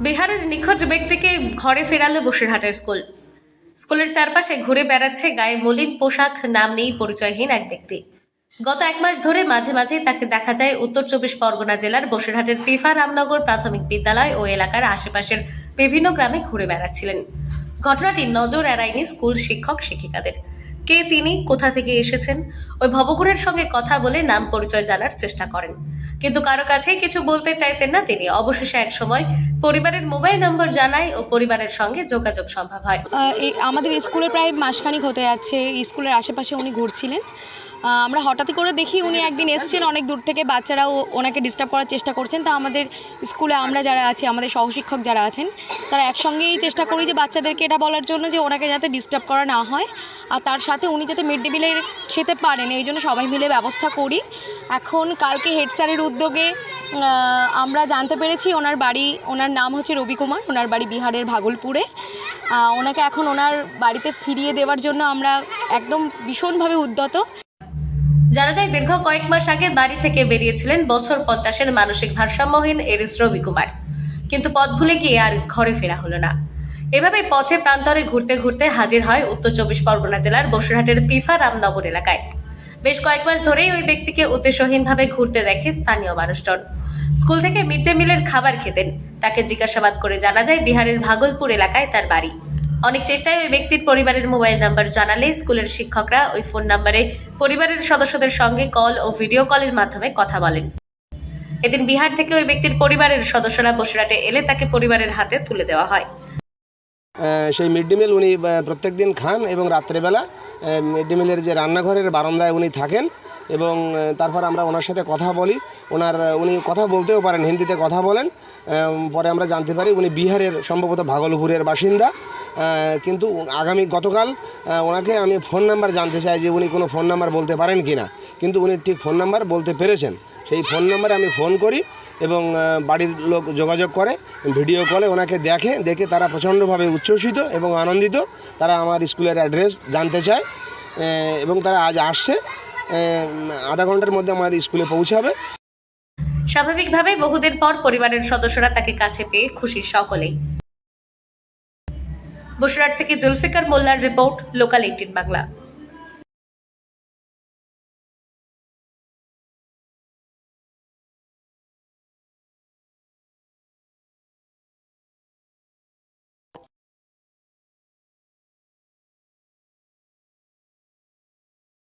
বিহারের নিখোঁজ ব্যক্তিকে ঘরে ফেরালো বসিরহাটের স্কুল। স্কুলের চারপাশে ঘুরে বেড়াচ্ছে গায়ে মলিন পোশাক, নাম নেই পরিচয়হীন এক ব্যক্তি। গত এক মাস ধরে মাঝে মাঝে তাকে দেখা যায় উত্তর চব্বিশ পরগনা জেলার বসিরহাটের পিফা রামনগর প্রাথমিক বিদ্যালয় ও এলাকার আশেপাশের বিভিন্ন গ্রামে ঘুরে বেড়াচ্ছিলেন। ঘটনাটি নজর এড়ায়নি স্কুল শিক্ষক শিক্ষিকাদের। কে তিনি, কোথা থেকে এসেছেন, ওই ভবঘুরের সঙ্গে কথা বলে নাম পরিচয় জানার চেষ্টা করেন, কিন্তু কারো কাছে কিছু বলতে চাইতেন না তিনি। অবশেষে এক সময় পরিবারের মোবাইল নম্বর জানায় ও পরিবারের সঙ্গে যোগাযোগ সম্ভব হয়। আমাদের স্কুলে প্রায় মাসখানিক হতে যাচ্ছে, স্কুলের আশেপাশে উনি ঘুরছিলেন। আমরা হঠাৎ করে দেখি উনি একদিন এসেছেন অনেক দূর থেকে, বাচ্চারাও ওনাকে ডিস্টার্ব করার চেষ্টা করছেন। তা আমাদের স্কুলে আমরা যারা আছি, আমাদের সহশিক্ষক যারা আছেন, তারা একসঙ্গেই চেষ্টা করি যে বাচ্চাদেরকে এটা বলার জন্য যে ওনাকে যাতে ডিস্টার্ব করা না হয়, আর তার সাথে উনি যাতে মিড ডে মিলের খেতে পারেন এই জন্য সবাই মিলে ব্যবস্থা করি। এখন কালকে হেড স্যারের উদ্যোগে আমরা জানতে পেরেছি ওনার নাম হচ্ছে রবি কুমার, ওনার বাড়ি বিহারের ভাগলপুরে। ওনাকে এখন ওনার বাড়িতে ফিরিয়ে দেওয়ার জন্য আমরা একদম ভীষণভাবে উদ্যত। জানা যায় দীর্ঘ কয়েক মাস আগে বাড়ি থেকে বেরিয়েছিলেন বছর 50-এর মানসিক ভারসাম্যহীন এরিস রবি কুমার, কিন্তু পথ ভুলে গিয়ে আর ঘরে ফেরা হলো না। এভাবে পথে প্রান্তরে ঘুরতে ঘুরতে হাজির হয় উত্তর চব্বিশ পরগনা জেলার বসিরহাটের পিফা রামনগর এলাকায়। বেশ কয়েক মাস ধরেই ওই ব্যক্তিকে উদ্দেশ্যহীনভাবে ঘুরতে দেখে স্থানীয় মানুষজন। স্কুল থেকে মিড ডে মিলের খাবার খেতেন। তাকে জিজ্ঞাসাবাদ করে জানা যায় বিহারের ভাগলপুর এলাকায় তার বাড়ি। অনেক চেষ্টায় ওই ব্যক্তির পরিবারের মোবাইল নাম্বার জানালে স্কুলের শিক্ষকরা ওই ফোন নাম্বারে পরিবারের সদস্যদের সঙ্গে কল ও ভিডিও কলের মাধ্যমে কথা বলেন। এদিন বিহার থেকে ওই ব্যক্তির পরিবারের সদস্যরা বসিরহাটে এলে তাকে পরিবারের হাতে তুলে দেওয়া হয়। সেই মিড ডে মিল উনি প্রত্যেক দিন খান এবং রাত্রেবেলা মিড ডে মিলের যে রান্নাঘরের বারান্দায় উনি থাকেন এবং তারপর আমরা ওনার সাথে কথা বলি। উনি কথা বলতেও পারেন, হিন্দিতে কথা বলেন। পরে আমরা জানতে পারি উনি বিহারের সম্ভবত ভাগলপুরের বাসিন্দা। কিন্তু গতকাল ওনাকে আমি ফোন নাম্বার জানতে চাই যে উনি কোনো ফোন নাম্বার বলতে পারেন কি না, কিন্তু উনি ঠিক ফোন নাম্বার বলতে পেরেছেন। সেই ফোন নাম্বারে আমি ফোন করি এবং বাড়ির লোক যোগাযোগ করে, ভিডিও কলে ওনাকে দেখে তারা প্রচণ্ডভাবে উচ্ছ্বসিত এবং আনন্দিত। তারা আমার স্কুলের অ্যাড্রেস জানতে চায় এবং তারা আজ আসছে, আধা ঘন্টার মধ্যে আমার স্কুলে পৌঁছাবে। স্বাভাবিকভাবে বহুদিন পর পরিবারের সদস্যরা তাকে কাছে পেয়ে খুশি সকলেই। বসিরহাট থেকে জুলফিকার মোল্লার রিপোর্ট, লোকাল 18 বাংলা।